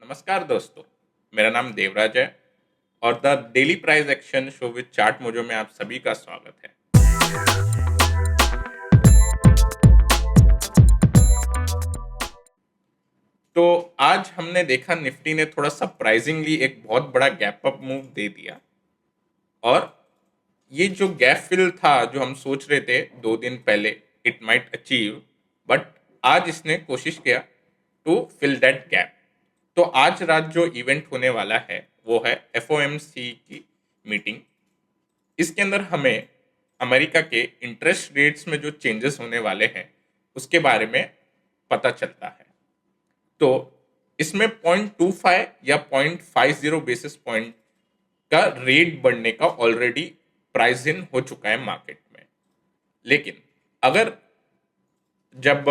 नमस्कार दोस्तों, मेरा नाम देवराज है और the daily price action show with chart mojo में आप सभी का स्वागत है। तो आज हमने देखा निफ्टी ने थोड़ा सरप्राइजिंगली एक बहुत बड़ा गैप अप मूव दे दिया और ये जो गैप फिल था जो हम सोच रहे थे 2 दिन पहले इट माइट अचीव, बट आज इसने कोशिश किया टू फिल दैट गैप। तो आज रात जो इवेंट होने वाला है वो है एफओएमसी की मीटिंग। इसके अंदर हमें अमेरिका के इंटरेस्ट रेट्स में जो चेंजेस होने वाले हैं उसके बारे में पता चलता है। तो इसमें 0.25 या 0.50 बेसिस पॉइंट का रेट बढ़ने का ऑलरेडी प्राइस इन हो चुका है मार्केट में। लेकिन अगर जब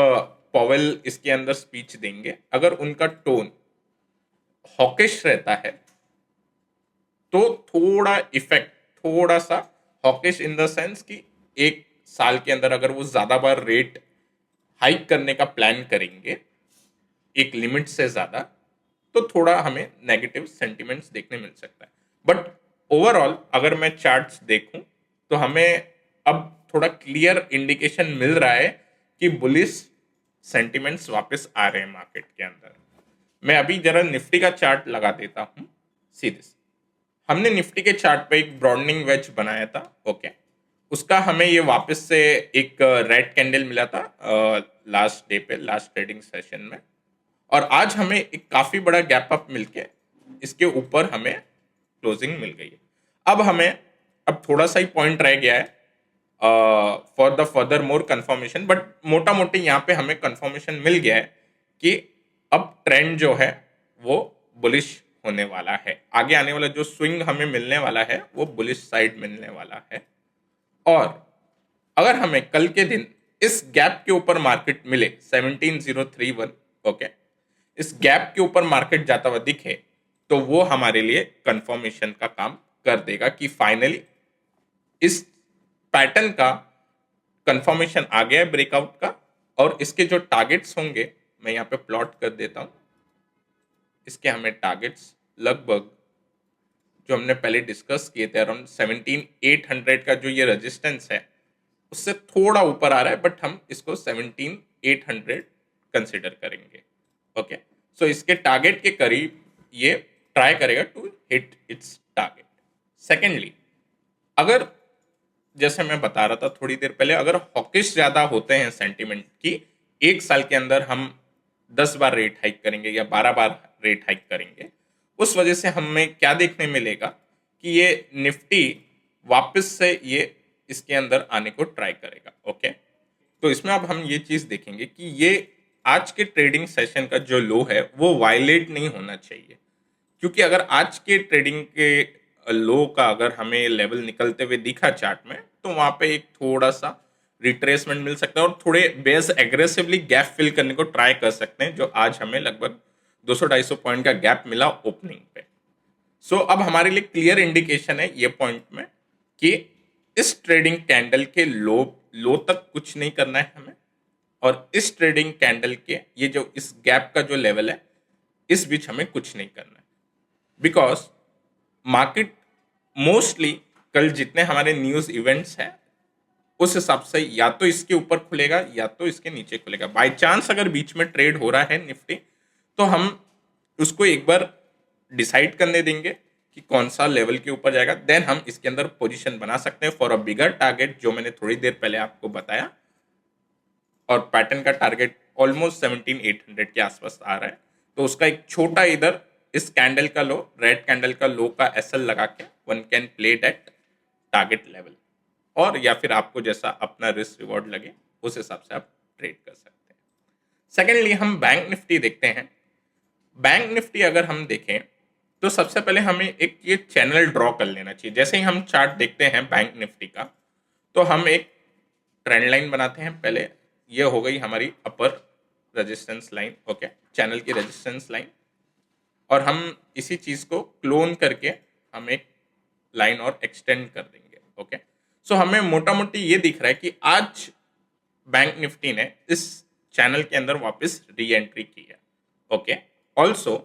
पॉवेल इसके अंदर स्पीच देंगे, अगर उनका टोन हॉकिश रहता है तो थोड़ा इफेक्ट, थोड़ा सा हॉकिश इन द सेंस कि एक साल के अंदर अगर वो ज्यादा बार रेट हाइक करने का प्लान करेंगे एक लिमिट से ज्यादा, तो थोड़ा हमें नेगेटिव सेंटिमेंट्स देखने मिल सकता है। बट ओवरऑल अगर मैं चार्ट्स देखूं तो हमें अब थोड़ा क्लियर इंडिकेशन मिल रहा है कि बुलिश सेंटिमेंट्स वापस आ रहे हैं मार्केट के अंदर। मैं अभी जरा निफ्टी का चार्ट लगा देता हूं सीधे से। हमने निफ्टी के चार्ट पे एक ब्रॉडनिंग वेज बनाया था, ओके। उसका हमें ये वापस से एक रेड कैंडल मिला था लास्ट डे पे, लास्ट ट्रेडिंग सेशन में। और आज हमें एक काफी बड़ा गैप अप मिलके इसके ऊपर हमें क्लोजिंग मिल गई है। अब हमें अब थोड़ा सा ही पॉइंट रह गया है for the further more confirmation, but मोटा मोटी यहाँ पे हमें कंफर्मेशन मिल गया है कि अब ट्रेंड जो है वो बुलिश होने वाला है। आगे आने वाला जो स्विंग हमें मिलने वाला है वो बुलिश साइड मिलने वाला है। और अगर हमें कल के दिन इस गैप के ऊपर मार्केट मिले 17031, ओके, इस गैप के ऊपर मार्केट जाता हुआ दिखे तो वो हमारे लिए कंफर्मेशन का काम कर देगा कि फाइनली इस पैटर्न का कंफर्मेशन आ गया है ब्रेकआउट का। और इसके जो टारगेट्स होंगे मैं यहाँ पे प्लॉट कर देता हूं। इसके हमें टारगेट्स लगभग जो हमने पहले डिस्कस किए थे अराउंड 17800 का जो ये रेजिस्टेंस है उससे थोड़ा ऊपर आ रहा है, बट हम इसको 17800 कंसिडर करेंगे, ओके। सो इसके टारगेट के करीब ये ट्राई करेगा to hit its target. Secondly, अगर जैसे मैं बता रहा था थोड़ी देर पहले, अगर हॉकिश ज्यादा होते हैं सेंटिमेंट की एक साल के अंदर हम 10 बार रेट हाइक करेंगे या 12 बार रेट हाइक करेंगे, उस वजह से हमें क्या देखने मिलेगा कि ये निफ्टी वापस से ये इसके अंदर आने को ट्राई करेगा, ओके। तो इसमें अब हम ये चीज देखेंगे कि ये आज के ट्रेडिंग सेशन का जो लो है वो वायलेट नहीं होना चाहिए। क्योंकि अगर आज के ट्रेडिंग के लो का अगर हमें लेवल निकलते हुए दिखा चार्ट में तो वहां पे एक थोड़ा सा रिट्रेसमेंट मिल सकता है और थोड़े बेस एग्रेसिवली गैप फिल करने को ट्राई कर सकते हैं, जो आज हमें लगभग 200-250 पॉइंट का गैप मिला ओपनिंग पे। सो अब हमारे लिए क्लियर इंडिकेशन है ये पॉइंट में कि इस ट्रेडिंग कैंडल के लो लो तक कुछ नहीं करना है हमें, और इस ट्रेडिंग कैंडल के ये जो इस गैप का जो लेवल है इस बीच हमें कुछ नहीं करना है। बिकॉज मार्केट मोस्टली कल जितने हमारे न्यूज इवेंट्स हैं उस हिसाब से या तो इसके ऊपर खुलेगा या तो इसके नीचे खुलेगा। बाय चांस अगर बीच में ट्रेड हो रहा है निफ्टी तो हम उसको एक बार डिसाइड करने देंगे कि कौन सा लेवल के ऊपर जाएगा, देन हम इसके अंदर पोजीशन बना सकते हैं फॉर अ बिगर टारगेट जो मैंने थोड़ी देर पहले आपको बताया। और पैटर्न का टारगेट ऑलमोस्ट 17800 के आसपास आ रहा है, तो उसका एक छोटा इधर इस कैंडल का लो, रेड कैंडल का लो का एसएल लगा के one can play that target level, और या फिर आपको जैसा अपना रिस्क रिवॉर्ड लगे उस हिसाब से आप ट्रेड कर सकते हैं। सेकेंडली हम बैंक निफ्टी देखते हैं। बैंक निफ्टी अगर हम देखें तो सबसे पहले हमें एक ये चैनल ड्रॉ कर लेना चाहिए। जैसे ही हम चार्ट देखते हैं बैंक निफ्टी का तो हम एक ट्रेंड लाइन बनाते हैं। पहले ये हो गई हमारी अपर रेजिस्टेंस लाइन, ओके, चैनल की रेजिस्टेंस लाइन, और हम इसी चीज को क्लोन करके हम एक लाइन और एक्सटेंड कर देंगे, ओके। सो हमें मोटा मोटी ये दिख रहा है कि आज बैंक निफ्टी ने इस चैनल के अंदर वापस री एंट्री की है, ओके। ऑल्सो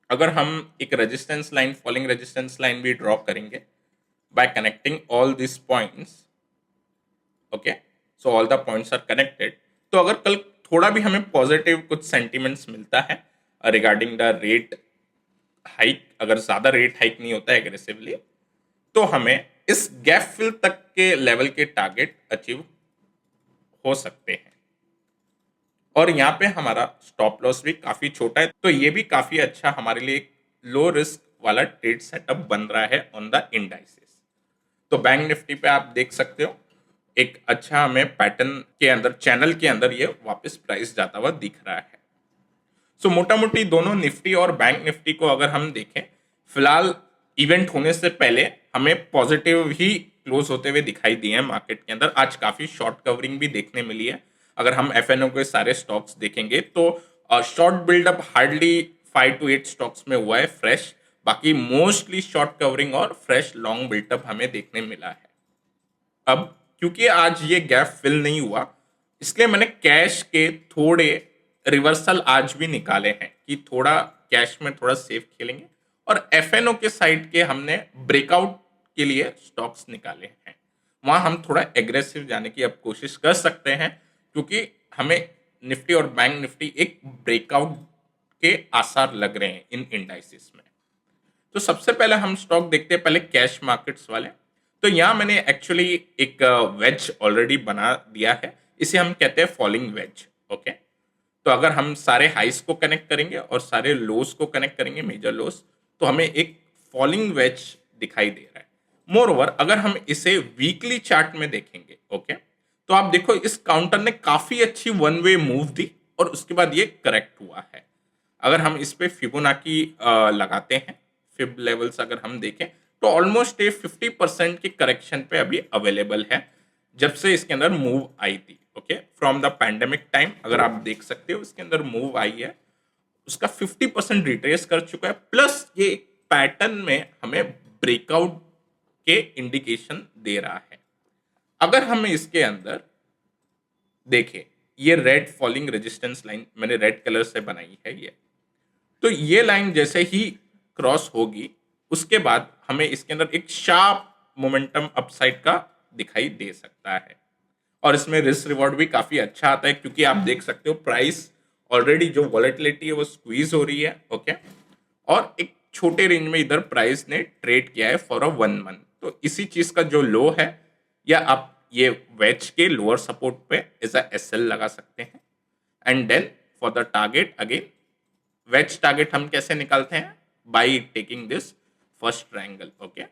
अगर हम एक resistance line, falling resistance line भी ड्रॉ करेंगे by connecting all this points, okay, so all the points are connected, तो अगर कल थोड़ा भी हमें पॉजिटिव कुछ सेंटिमेंट्स मिलता है रिगार्डिंग द रेट हाइक, अगर ज्यादा रेट हाइक नहीं होता है एग्रेसिवली, तो हमें इस गैप फिल तक के लेवल के टारगेट अचीव हो सकते हैं। और यहाँ पे हमारा स्टॉप लॉस भी काफी छोटा है, तो ये भी काफी अच्छा हमारे लिए एक लो रिस्क वाला ट्रेड सेटअप बन रहा है ऑन द इंडाइसेस। तो बैंक निफ्टी पे आप देख सकते हो एक अच्छा हमें पैटर्न के अंदर, चैनल के अंदर ये वापस प्राइस जाता हुआ दिख रहा है। सो मोटा मोटी दोनों निफ्टी और बैंक निफ्टी को अगर हम देखें, फिलहाल इवेंट होने से पहले हमें पॉजिटिव ही क्लोज होते हुए दिखाई दिए हैं मार्केट के अंदर। आज काफी शॉर्ट कवरिंग भी देखने मिली है। अगर हम एफएनओ के सारे स्टॉक्स देखेंगे तो short buildup hardly 5 to 8 stocks में हुआ है फ्रेश, बाकी मोस्टली शॉर्ट कवरिंग और फ्रेश लॉन्ग बिल्डअप हमें देखने मिला है। अब क्योंकि आज ये गैप फिल नहीं हुआ, इसलिए मैंने कैश के थोड़े रिवर्सल आज भी निकाले हैं कि थोड़ा कैश में थोड़ा सेफ खेलेंगे, और एफएनओ के साइड के हमने ब्रेकआउट के लिए स्टॉक्स निकाले हैं। वहां हम थोड़ा एग्रेसिव जाने की अब कोशिश कर सकते हैं, क्योंकि हमें निफ्टी और बैंक निफ्टी एक ब्रेकआउट के आसार लग रहे हैं इन इंडाइसिस में। तो सबसे पहले हम स्टॉक देखते हैं, पहले कैश मार्केट्स वाले। तो यहाँ मैंने एक्चुअली एक वेज ऑलरेडी बना दिया है, इसे हम कहते हैं फॉलिंग वेज, ओके। तो अगर हम सारे हाइस को कनेक्ट करेंगे और सारे लोस को कनेक्ट करेंगे, मेजर लोस, तो हमें एक फॉलिंग वेज दिखाई दे रहा है। मोर ओवर अगर हम इसे वीकली चार्ट में देखेंगे, ओके, तो आप देखो इस काउंटर ने काफी अच्छी वन वे मूव दी और उसके बाद ये करेक्ट हुआ है। अगर हम इस पे फिबोनाची लगाते हैं, फिब लेवल्स अगर हम देखें, तो ऑलमोस्ट ये 50% की करेक्शन पे अभी अवेलेबल है जब से इसके अंदर मूव आई थी, okay, from the pandemic time. अगर आप देख सकते हो इसके अंदर मूव आई है, उसका 50% रिट्रेस कर चुका है, प्लस ये एक पैटर्न में हमें ब्रेकआउट के इंडिकेशन दे रहा है। अगर हम इसके अंदर देखें, ये रेड फॉलिंग रेजिस्टेंस लाइन मैंने रेड कलर से बनाई है ये, तो ये लाइन जैसे ही क्रॉस होगी उसके बाद हमें इसके अंदर एक शार्प मोमेंटम अपसाइड का दिखाई दे सकता है, और इसमें रिस्क रिवॉर्ड भी काफी अच्छा आता है, क्योंकि आप देख सकते हो प्राइस ऑलरेडी जो वॉलेटिलिटी है वो स्क्वीज हो रही है, ओके, और एक छोटे रेंज में इधर प्राइस ने ट्रेड किया है फॉर अ 1 मंथ। तो इसी चीज का जो लो है, या आप ये वेज के लोअर सपोर्ट पे एज अ एसएल लगा सकते हैं। And then for the target again, wedge target हम कैसे निकालते हैं, by taking this first triangle, okay,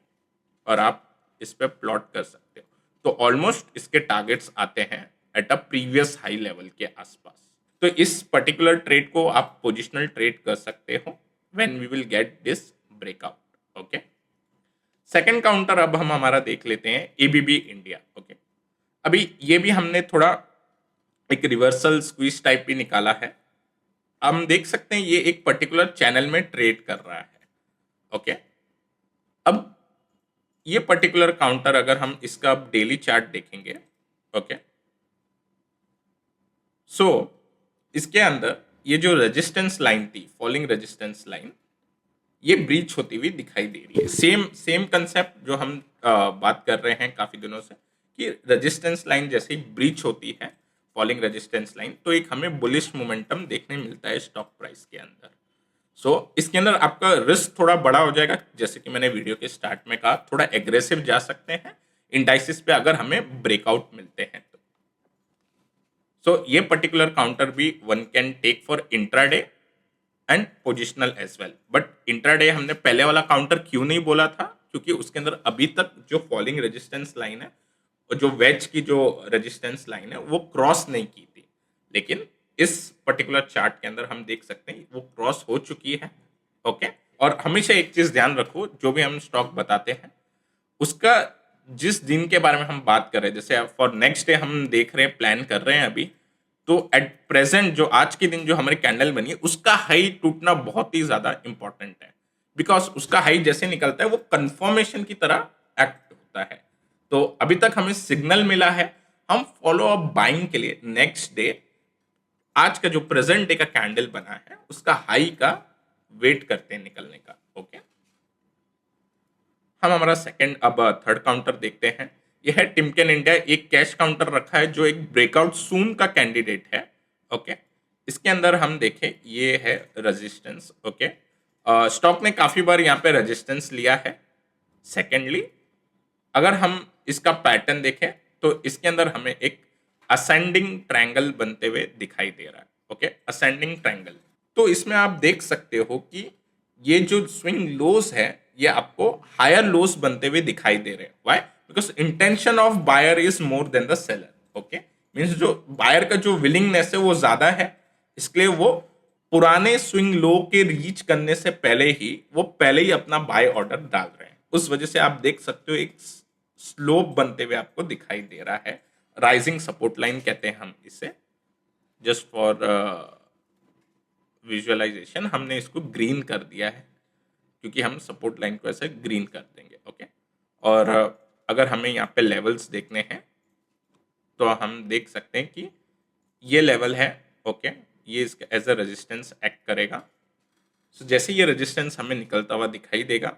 और आप इस पे प्लॉट कर सकते हो। तो ऑलमोस्ट इसके टारगेट्स आते हैं at a previous high level के आसपास। तो इस पर्टिकुलर ट्रेड को आप पोजिशनल ट्रेड कर सकते हो when we will get this breakout, okay. Second counter अब हम हमारा देख लेते हैं एबीबी इंडिया, ओके। अभी ये भी हमने थोड़ा एक रिवर्सल स्क्वीज टाइप भी निकाला है। हम देख सकते हैं ये एक पर्टिकुलर चैनल में ट्रेड कर रहा है, ओके। अब ये पर्टिकुलर काउंटर अगर हम इसका डेली चार्ट देखेंगे, ओके, सो इसके अंदर ये जो रेजिस्टेंस लाइन थी, फॉलिंग रेजिस्टेंस लाइन, ये ब्रीच होती हुई दिखाई दे रही है। सेम सेम कंसेप्ट जो हम बात कर रहे हैं काफी दिनों से, कि रेजिस्टेंस लाइन जैसे ही ब्रीच होती है, फॉलिंग रेजिस्टेंस लाइन, तो एक हमें बुलिश मोमेंटम देखने मिलता है स्टॉक प्राइस के अंदर। सो इसके अंदर आपका रिस्क थोड़ा बड़ा हो जाएगा, जैसे कि मैंने वीडियो के स्टार्ट में कहा, थोड़ा एग्रेसिव जा सकते हैं इंडाइसिस पे अगर हमें ब्रेकआउट मिलते हैं तो। सो ये पर्टिकुलर काउंटर भी one can take for intraday and positional as well. But intraday हमने पहले वाला काउंटर क्यों नहीं बोला था, क्योंकि उसके अंदर अभी तक जो फॉलिंग रेजिस्टेंस लाइन है और जो वेज की जो रेजिस्टेंस लाइन है वो क्रॉस नहीं की थी, लेकिन इस पर्टिकुलर चार्ट के अंदर हम देख सकते हैं वो क्रॉस हो चुकी है, ओके। और हमेशा एक चीज ध्यान रखो, जो भी हम स्टॉक बताते हैं उसका जिस दिन के बारे में हम बात कर रहे हैं, जैसे फॉर नेक्स्ट डे हम देख रहे हैं, प्लान कर रहे हैं अभी, तो एट प्रेजेंट जो आज के दिन जो हमारी कैंडल बनी है उसका हाई टूटना बहुत ही ज्यादा इंपॉर्टेंट है, बिकॉज उसका हाई जैसे निकलता है वो कंफर्मेशन की तरह एक्ट होता है। तो अभी तक हमें सिग्नल मिला है, हम फॉलो अप बाइंग के लिए नेक्स्ट डे आज का जो प्रेजेंट डे का कैंडल बना है उसका हाई का वेट करते हैं निकलने का। ओके, हम हमारा सेकंड अब थर्ड काउंटर देखते हैं। यह है टिमकेन इंडिया, एक कैश काउंटर रखा है जो एक ब्रेकआउट सून का कैंडिडेट है। ओके, इसके अंदर हम देखें ये है रेजिस्टेंस। ओके, स्टॉक ने काफी बार यहाँ पे रेजिस्टेंस लिया है। सेकेंडली, अगर हम इसका पैटर्न देखें तो इसके अंदर हमें एक असेंडिंग ट्रायंगल बनते हुए दिखाई दे रहा है। Okay, ascending triangle. तो इसमें आप देख सकते हो कि ये जो स्विंग लोस है ये आपको हायर लोस बनते हुए दिखाई दे रहे हैं। Why? Because intention of buyer is more than the seller. Okay, means जो बायर का जो विलिंगनेस है वो ज्यादा है, इसलिए वो पुराने स्विंग लो के रीच करने से पहले ही वो पहले ही अपना बाय ऑर्डर डाल रहे हैं। उस वजह से आप देख सकते हो एक स्लोप बनते हुए आपको दिखाई दे रहा है। राइजिंग सपोर्ट लाइन कहते हैं हम इसे। जस्ट फॉर विजुअलाइजेशन हमने इसको ग्रीन कर दिया है, क्योंकि हम सपोर्ट लाइन को ऐसे ग्रीन कर देंगे। ओके, और अगर हमें यहाँ पे लेवल्स देखने हैं तो हम देख सकते हैं कि ये लेवल है। ओके, ये इसका एज अ रेजिस्टेंस एक्ट करेगा। सो जैसे ये रेजिस्टेंस हमें निकलता हुआ दिखाई देगा,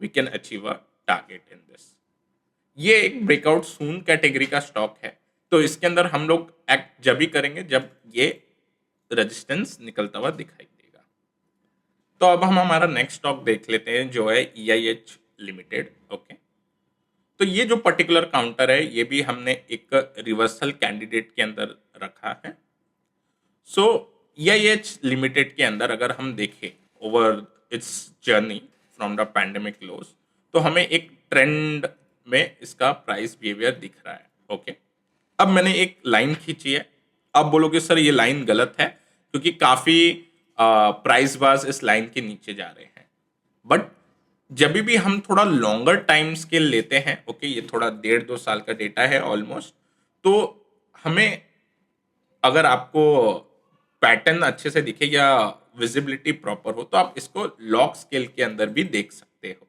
we can achieve a target in this. ये एक ब्रेकआउट सून कैटेगरी का स्टॉक है, तो इसके अंदर हम लोग एक्ट जब भी करेंगे जब ये रेजिस्टेंस निकलता हुआ दिखाई देगा। तो अब हम हमारा नेक्स्ट स्टॉक देख लेते हैं जो है EIH लिमिटेड। ओके, तो ये जो पर्टिकुलर काउंटर है ये भी हमने एक रिवर्सल कैंडिडेट के अंदर रखा है। सो EIH लिमिटेड के अंदर अगर हम देखें over its journey from the pandemic lows, तो हमें एक ट्रेंड में इसका प्राइस बिहेवियर दिख रहा है। ओके, अब मैंने एक लाइन खींची है। अब बोलोगे सर ये लाइन गलत है, क्योंकि काफी प्राइस बार्स इस लाइन के नीचे जा रहे हैं। बट जब भी हम थोड़ा लॉन्गर टाइम स्केल लेते हैं, ओके, ये थोड़ा 1.5-2 साल का डेटा है ऑलमोस्ट, तो हमें अगर आपको पैटर्न अच्छे से दिखे या विजिबिलिटी प्रॉपर हो तो आप इसको लॉग स्केल के अंदर भी देख सकते हो।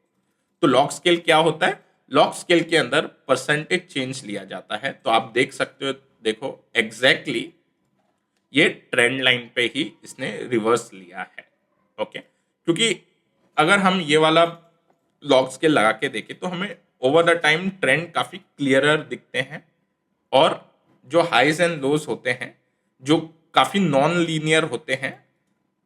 तो लॉग स्केल क्या होता है? लॉग स्केल के अंदर परसेंटेज चेंज लिया जाता है। तो आप देख सकते हो, देखो एग्जैक्टली ये ट्रेंड लाइन पे ही इसने रिवर्स लिया है। ओके, क्योंकि अगर हम ये वाला लॉग स्केल लगा के देखें तो हमें ओवर द टाइम ट्रेंड काफी क्लियरर दिखते हैं, और जो हाइज एंड लोज होते हैं जो काफी नॉन लीनियर होते हैं,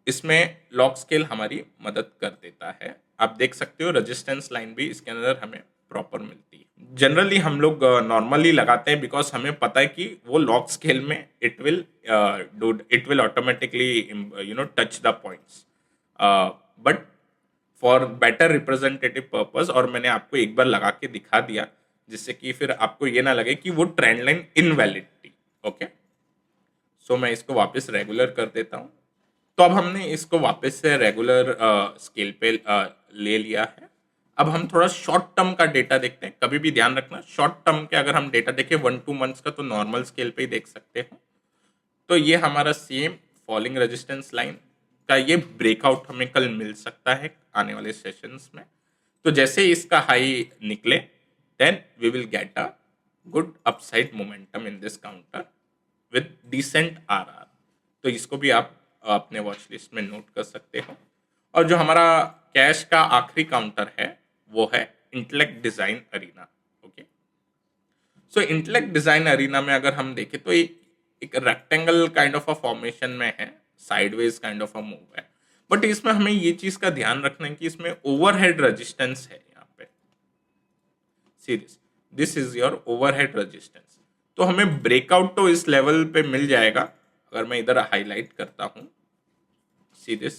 इसमें लॉग स्केल हमारी मदद कर देता है। आप देख सकते हो रेजिस्टेंस लाइन भी इसके अंदर हमें प्रॉपर मिलती है। जनरली हम लोग नॉर्मली लगाते हैं बिकॉज हमें पता है कि वो लॉग स्केल में it will automatically touch the points. But for better representative purpose, और मैंने आपको एक बार लगा के दिखा दिया जिससे कि फिर आपको ये ना लगे कि वो ट्रेंड लाइन इनवैलिड थी। ओके, सो मैं इसको वापस रेगुलर कर देता हूँ। तो अब हमने इसको वापस से रेगुलर स्केल पे ले लिया है। अब हम थोड़ा शॉर्ट टर्म का डेटा देखते हैं। कभी भी ध्यान रखना, शॉर्ट टर्म के अगर हम डेटा देखें 1-2 मंथ्स का, तो नॉर्मल स्केल पे ही देख सकते हो। तो ये हमारा सेम फॉलिंग रेजिस्टेंस लाइन का ये ब्रेकआउट हमें कल मिल सकता है आने वाले सेशंस में। तो जैसे इसका हाई निकले, then we will get a good upside momentum in this counter with decent RR. तो इसको भी आप अपने वॉच लिस्ट में नोट कर सकते हो। और जो हमारा कैश का आखिरी काउंटर है वो है इंटेलेक्ट डिजाइन अरीना। ओके, सो इंटेलेक्ट डिजाइन अरीना में अगर हम देखें तो एक rectangle kind of a formation में है, sideways kind of a move है। बट इसमें हमें ये चीज का ध्यान रखना है कि इसमें ओवरहेड रेजिस्टेंस है यहाँ पे। Series, this is your overhead resistance. तो हमें ब्रेकआउट तो इस लेवल पे मिल जाएगा। अगर मैं इधर हाईलाइट करता हूँ, सी दिस,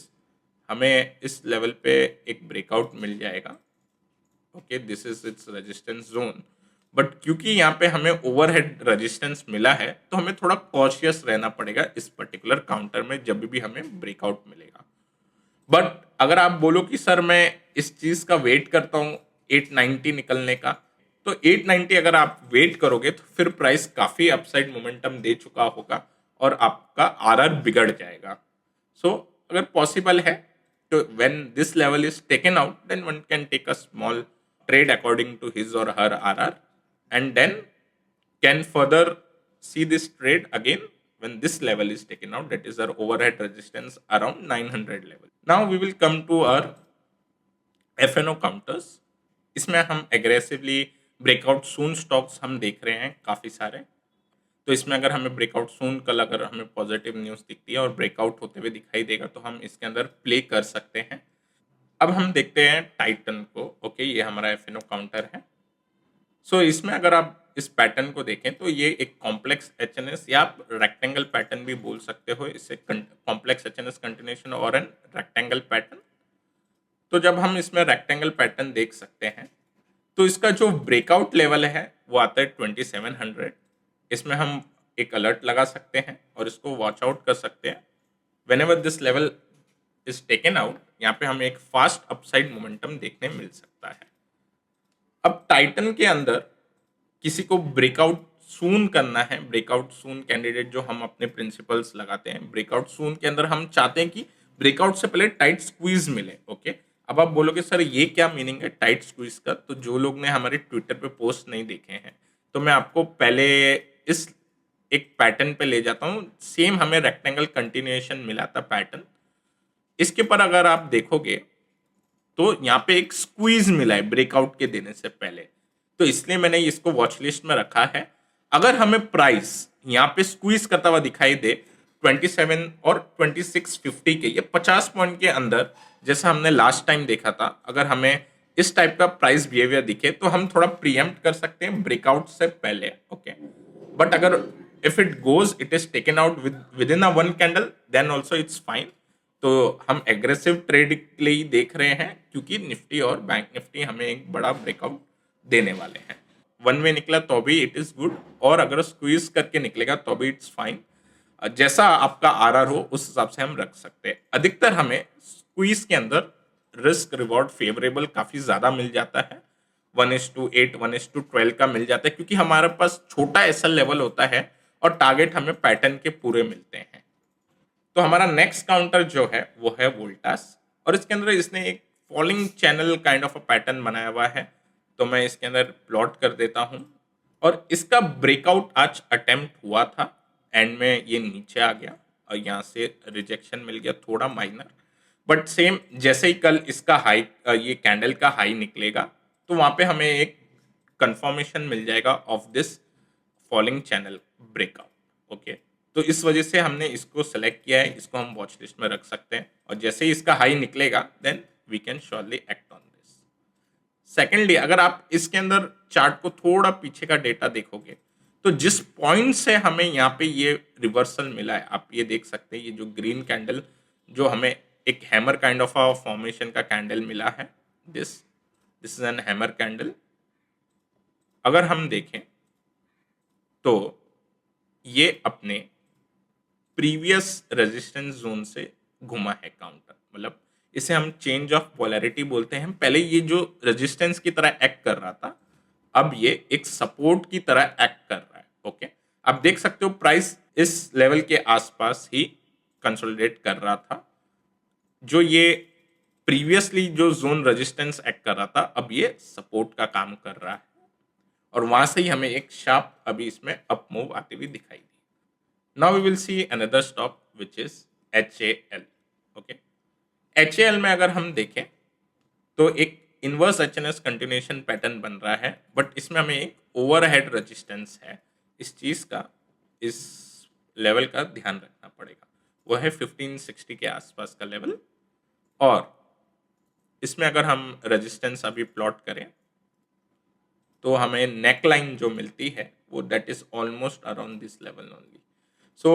हमें इस लेवल पे एक ब्रेकआउट मिल जाएगा। Okay, this is its resistance zone. But क्योंकि यहाँ पे हमें ओवरहेड रेजिस्टेंस मिला है तो हमें थोड़ा कॉशियस रहना पड़ेगा इस पर्टिकुलर काउंटर में जब भी हमें ब्रेकआउट मिलेगा। बट अगर आप बोलो कि सर मैं इस चीज का वेट करता हूँ 890 निकलने का, तो 890 अगर आप वेट करोगे तो फिर प्राइस काफी अपसाइड मोमेंटम दे चुका होगा और आपका आरआर बिगड़ जाएगा। सो अगर पॉसिबल है तो when this level is taken out, then one can take a small trade according to his or her RR, and then can further see this trade again when this level is taken out, that is our overhead resistance around 900 level. Now we will come to our FNO counters. इसमें हम aggressively breakout सून stocks हम देख रहे हैं काफ़ी सारे। तो इसमें अगर हमें ब्रेकआउट सून कल अगर हमें पॉजिटिव न्यूज़ दिखती है और ब्रेकआउट होते हुए दिखाई देगा तो हम इसके अंदर प्ले कर सकते हैं। अब हम देखते हैं टाइटन को। ओके, ये हमारा एफएनओ काउंटर है। सो इसमें अगर आप इस पैटर्न को देखें तो ये एक कॉम्प्लेक्स एचएनएस या आप रेक्टेंगल पैटर्न भी बोल सकते हो इसे, कॉम्प्लेक्स एचएनएस कंटिन्यूएशन और एन रेक्टेंगल पैटर्न। तो जब हम इसमें रेक्टेंगल पैटर्न देख सकते हैं तो इसका जो ब्रेकआउट लेवल है वो आता है 2700। इसमें हम एक अलर्ट लगा सकते हैं और इसको वॉच आउट कर सकते हैं। When ever this level is taken out, यहाँ पे हमें एक फास्ट अपसाइड मोमेंटम देखने मिल सकता है। अब टाइटन के अंदर किसी को ब्रेकआउट सून करना है, ब्रेकआउट सून कैंडिडेट जो हम अपने प्रिंसिपल्स लगाते हैं, ब्रेकआउट सून के अंदर हम चाहते हैं कि ब्रेकआउट से पहले टाइट स्क्वीज मिले। ओके, अब आप बोलोगे सर ये क्या मीनिंग है टाइट स्क्वीज का? तो जो लोग ने हमारे ट्विटर पे पोस्ट नहीं देखे हैं तो मैं आपको पहले इस एक पैटर्न पे ले जाता हूँ। सेम हमें रेक्टेंगल कंटिन्यूएशन मिला था पैटर्न, इसके पर अगर आप देखोगे तो यहाँ पे एक स्क्वीज मिला है ब्रेकआउट के देने से पहले, तो इसलिए मैंने इसको वॉच लिस्ट में रखा है। अगर हमें प्राइस यहाँ पे स्क्वीज करता हुआ दिखाई दे 27 और 2650 के, ये 50 पॉइंट के अंदर जैसा हमने लास्ट टाइम देखा था, अगर हमें इस टाइप का प्राइस बिहेवियर दिखे तो हम थोड़ा प्रीएम्प्ट कर सकते हैं ब्रेकआउट से पहले। ओके, बट अगर if it goes it is taken out with in a one candle then also it's fine. तो हम एग्रेसिव ट्रेड के लिए ही देख रहे हैं क्योंकि निफ्टी और बैंक निफ्टी हमें एक बड़ा ब्रेकआउट देने वाले हैं। वन वे निकला तो भी इट इज गुड, और अगर स्क्वीज करके निकलेगा तो भी इट्स फाइन। जैसा आपका आरआर हो उस हिसाब से हम रख सकते हैं। अधिकतर हमें स्क्वीज के अंदर रिस्क रिवॉर्ड फेवरेबल काफी ज्यादा मिल जाता है, 1:8 1:12 का मिल जाता है क्योंकि हमारे पास छोटा एसएल लेवल होता है और टारगेट हमें पैटर्न के पूरे मिलते हैं। तो हमारा नेक्स्ट काउंटर जो है वो है वोल्टास, और इसके अंदर इसने एक falling channel kind of a pattern बनाया हुआ है। तो मैं इसके अंदर प्लॉट कर देता हूं, और इसका ब्रेकआउट आज अटेम्प्ट हुआ था, एंड में ये नीचे आ गया और यहाँ से रिजेक्शन मिल गया थोड़ा माइनर। बट सेम जैसे ही कल इसका हाई, ये कैंडल का हाई निकलेगा तो वहां पे हमें एक कंफर्मेशन मिल जाएगा of this falling channel breakout. Okay, तो इस वजह से हमने इसको सेलेक्ट किया है, इसको हम वॉच लिस्ट में रख सकते हैं, और जैसे ही इसका हाई निकलेगा then we can surely act on this. Secondly, अगर आप इसके अंदर चार्ट को थोड़ा पीछे का डेटा देखोगे तो जिस पॉइंट से हमें यहाँ पे ये रिवर्सल मिला है, आप ये देख सकते हैं, ये जो ग्रीन कैंडल जो हमें एक hammer kind of a formation का कैंडल मिला है, this this is an hammer candle. अगर हम देखें तो ये अपने प्रीवियस रेजिस्टेंस जोन से घुमा है काउंटर, मतलब इसे हम चेंज ऑफ पोलैरिटी बोलते हैं। पहले ये जो रेजिस्टेंस की तरह एक्ट कर रहा था, अब ये एक सपोर्ट की तरह एक्ट कर रहा है। ओके, आप देख सकते हो प्राइस इस लेवल के आसपास ही कंसोलिडेट कर रहा था। जो ये प्रीवियसली जो जोन रेजिस्टेंस एक्ट कर रहा था, अब ये सपोर्ट का काम कर रहा है, और वहां से ही हमें एक शार्प अभी इसमें अप मूव आती हुई दिखाई दी। Now we will see another stock which is HAL. Okay, HAL में अगर हम देखें तो एक इनवर्स एचएनएस कंटिन्यूएशन पैटर्न बन रहा है, बट इसमें हमें एक ओवरहेड रेजिस्टेंस है, इस चीज का, इस लेवल का ध्यान रखना पड़ेगा। वो है 1560 के आसपास का लेवल, और इसमें अगर हम रेजिस्टेंस अभी प्लॉट करें तो हमें नेक लाइन जो मिलती है वो that is almost around this level only. So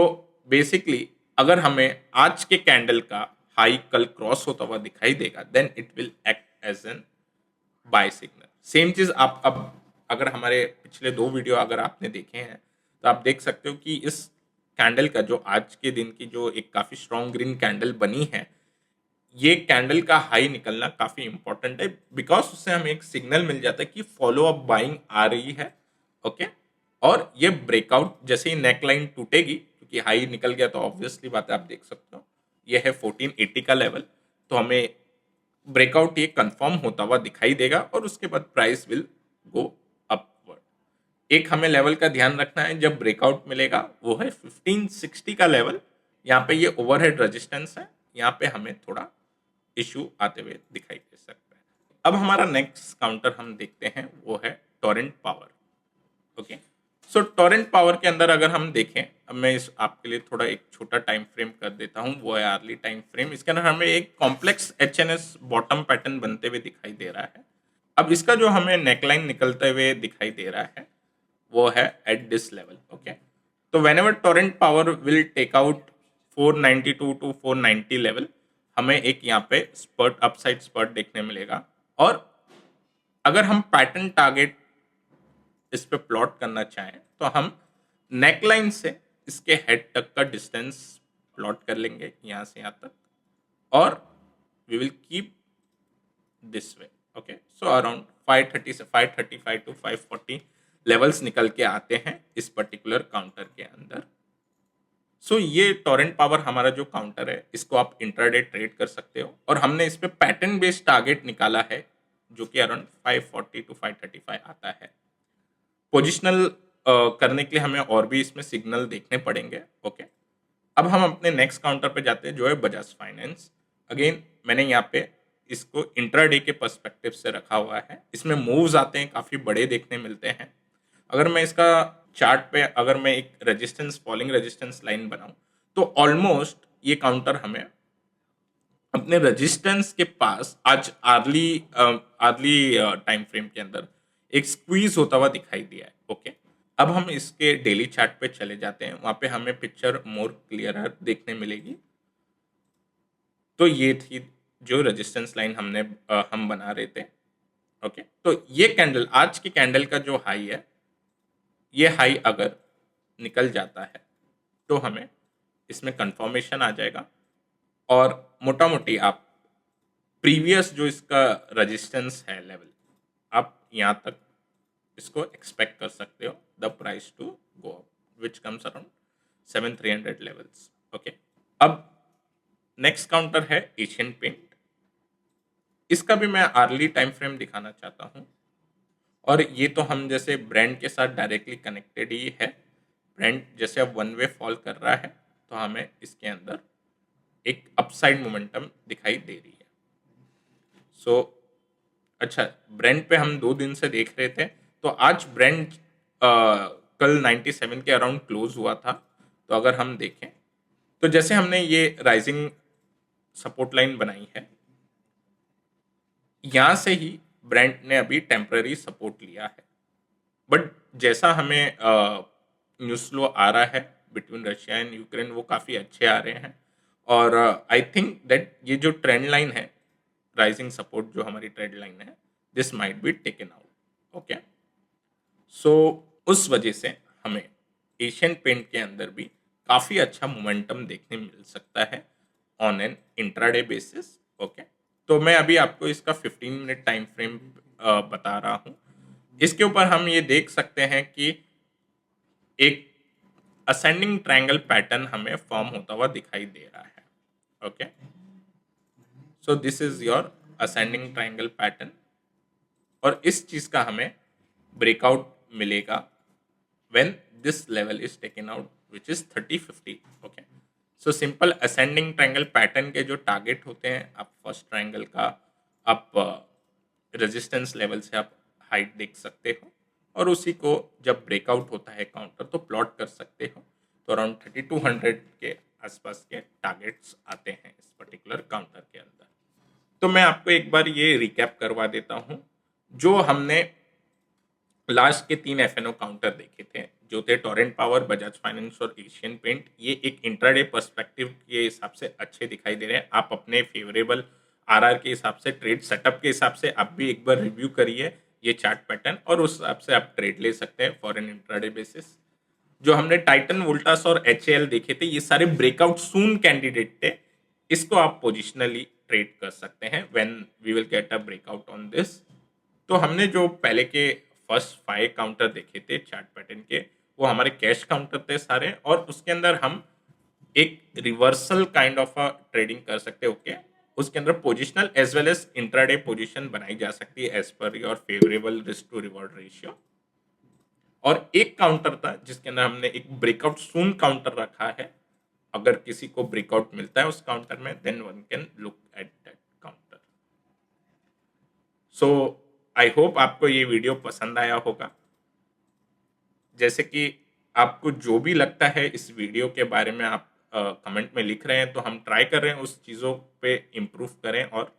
basically अगर हमें आज के कैंडल का हाई कल क्रॉस होता हुआ दिखाई देगा then it will act as an buy signal. Same चीज आप अब अगर हमारे पिछले 2 वीडियो अगर आपने देखे हैं तो आप देख सकते हो कि इस कैंडल का जो आज के दिन की जो एक काफी स्ट्रॉन्ग ग्रीन कैंडल बनी है, ये कैंडल का हाई निकलना काफी इंपॉर्टेंट है, बिकॉज उससे हमें एक सिग्नल मिल जाता है कि फॉलो अप बाइंग आ रही है। ओके, और ये ब्रेकआउट जैसे ही नेक लाइन टूटेगी, क्योंकि हाई निकल गया तो ऑब्वियसली बात है, आप देख सकते हो ये है 1480 का लेवल, तो हमें ब्रेकआउट ये कंफर्म होता हुआ दिखाई देगा और उसके बाद प्राइस विल गो अपवर्ड। एक हमें लेवल का ध्यान रखना है जब ब्रेकआउट मिलेगा, वो है 1560 का लेवल। यहाँ पे ये ओवरहेड रेजिस्टेंस है, यहाँ पे हमें थोड़ा इशू आते हुए दिखाई दे सकता है। अब हमारा नेक्स्ट काउंटर हम देखते हैं, वो है टॉरेंट पावर। ओके, सो टॉरेंट पावर के अंदर अगर हम देखें, अब मैं इस आपके लिए थोड़ा एक छोटा टाइम फ्रेम कर देता हूँ, वो है आर्ली टाइम फ्रेम। इसके अंदर हमें एक complex H N S bottom pattern बनते हुए दिखाई दे रहा है। अब इसका जो हमें नेकलाइन निकलते हुए दिखाई दे रहा है, वो है एट दिस लेवल। ओके, तो whenever Torrent Power will take out 492 to 490 level, हमें एक यहाँ पे स्पर्ट, अपसाइड स्पर्ट देखने मिलेगा। और अगर हम पैटर्न टारगेट इस पे प्लॉट करना चाहें, तो हम नेकलाइन से इसके हेड तक का डिस्टेंस प्लॉट कर लेंगे, यहाँ से यहाँ तक, और we will keep this way. Okay, so around 530 से 535 टू 540 लेवल्स निकल के आते हैं इस पर्टिकुलर काउंटर के अंदर। सो ये टॉरेंट पावर हमारा जो काउंटर है, इसको आप इंट्राडे ट्रेड कर सकते हो, और हमने इस पे पैटर्न बेस्ड टारगेट निकाला है जो कि अराउंड 540 टू 535 आता है। पोजिशनल करने के लिए हमें और भी इसमें सिग्नल देखने पड़ेंगे। ओके, अब हम अपने नेक्स्ट काउंटर पे जाते हैं, जो है बजाज फाइनेंस। अगेन मैंने यहाँ पे इसको इंट्राडे के पर्सपेक्टिव से रखा हुआ है। इसमें मूव्स आते हैं, काफ़ी बड़े देखने मिलते हैं। अगर मैं इसका चार्ट पे, अगर मैं एक रेजिस्टेंस, फॉलिंग रेजिस्टेंस लाइन बनाऊं, तो ऑलमोस्ट ये काउंटर हमें अपने रेजिस्टेंस के पास आज आर्ली आर्ली टाइम फ्रेम के अंदर एक स्क्वीज होता हुआ दिखाई दिया है। ओके, अब हम इसके डेली चार्ट पे चले जाते हैं, वहां पे हमें पिक्चर मोर क्लियर देखने मिलेगी। तो ये थी जो रेजिस्टेंस लाइन हम बना रहे थे। ओके, तो ये कैंडल, आज की कैंडल का जो हाई है, ये हाई अगर निकल जाता है तो हमें इसमें कंफर्मेशन आ जाएगा, और मोटा मोटी आप प्रीवियस जो इसका रेजिस्टेंस है लेवल, आप यहाँ तक इसको एक्सपेक्ट कर सकते हो the price to go up, which comes around 7300 levels. Okay, अब नेक्स्ट काउंटर है एशियन पेंट। इसका भी मैं आर्ली टाइम फ्रेम दिखाना चाहता हूँ, और ये तो हम जैसे ब्रांड के साथ डायरेक्टली कनेक्टेड ही है। ब्रांड जैसे अब वन वे फॉल कर रहा है, तो हमें इसके अंदर एक अपसाइड मोमेंटम दिखाई दे रही है। सो अच्छा, ब्रांड पे हम 2 दिन से देख रहे थे, तो आज ब्रांड कल 97 के अराउंड क्लोज हुआ था। तो अगर हम देखें, तो जैसे हमने ये राइजिंग सपोर्ट लाइन बनाई है, यहाँ से ही ब्रांड ने अभी टेम्पररी सपोर्ट लिया है। बट जैसा हमें न्यूज़ फ्लो आ रहा है बिटवीन रशिया एंड यूक्रेन, वो काफ़ी अच्छे आ रहे हैं, और आई थिंक दैट ये जो ट्रेंड लाइन है, राइजिंग सपोर्ट जो हमारी ट्रेंड लाइन है, this might be taken out. Okay, so उस वजह से हमें एशियन पेंट के अंदर भी काफ़ी अच्छा मोमेंटम देखने मिल सकता है on an intraday basis. Okay, तो मैं अभी आपको इसका 15 मिनट टाइम फ्रेम बता रहा हूँ। इसके ऊपर हम ये देख सकते हैं कि एक असेंडिंग ट्रायंगल पैटर्न हमें फॉर्म होता हुआ दिखाई दे रहा है। Okay, so this is your ascending triangle pattern, और इस चीज का हमें ब्रेकआउट मिलेगा when this level is taken out, which is 3050। Okay, so simple ascending triangle pattern के जो टारगेट होते हैं, आप फर्स्ट ट्रायंगल का आप रेजिस्टेंस लेवल से आप हाइट देख सकते हो, और उसी को जब ब्रेकआउट होता है काउंटर, तो प्लॉट कर सकते हो। तो अराउंड 3200 के आसपास के टारगेट्स आते हैं इस पर्टिकुलर काउंटर के अंदर। तो मैं आपको एक बार ये रिकैप करवा देता हूँ, जो हमने लास्ट के 3 एफएनओ काउंटर देखे थे, जो थे टोरेंट पावर, बजाज फाइनेंस और एशियन पेंट। ये एक इंट्राडे पर्सपेक्टिव के हिसाब से अच्छे दिखाई दे रहे हैं। आप अपने फेवरेबल आरआर के हिसाब से, ट्रेड सेटअप के हिसाब से आप भी एक बार रिव्यू करिए ये चार्ट पैटर्न, और उस हिसाब से आप ट्रेड ले सकते हैं फॉर एन इंट्राडे बेसिस। जो हमने टाइटन, वोल्टास और एचएएल देखे थे, ये सारे ब्रेकआउट सून कैंडिडेट थे। इसको आप पोजिशनली ट्रेड कर सकते हैं when we will get a breakout on this. तो हमने जो पहले के फर्स्ट 5 काउंटर देखे थे चार्ट पैटर्न के, वो हमारे कैश काउंटर थे सारे, और उसके अंदर हम एक reversal kind of a trading कर सकते हैं। ओके, उसके अंदर positional as well as intraday position बनाई जा सकती है as per your favourable risk to reward ratio. और एक काउंटर था जिसके अंदर हमने एक ब्रेकआउट सून काउंटर रखा है। अगर किसी को ब्रेकआउट मिलता है उस काउंटर में, then one can look at that counter. So I hope आपको ये वीडियो पसंद आया होगा। जैसे कि आपको जो भी लगता है इस वीडियो के बारे में आप कमेंट में लिख रहे हैं, तो हम ट्राई कर रहे हैं उस चीज़ों पे इम्प्रूव करें। और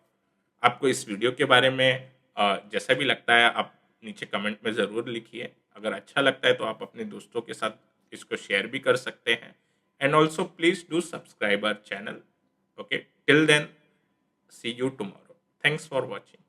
आपको इस वीडियो के बारे में जैसा भी लगता है आप नीचे कमेंट में ज़रूर लिखिए। अगर अच्छा लगता है तो आप अपने दोस्तों के साथ इसको शेयर भी कर सकते हैं। And also please do subscribe our channel. Okay, till then, see you tomorrow. Thanks for watching.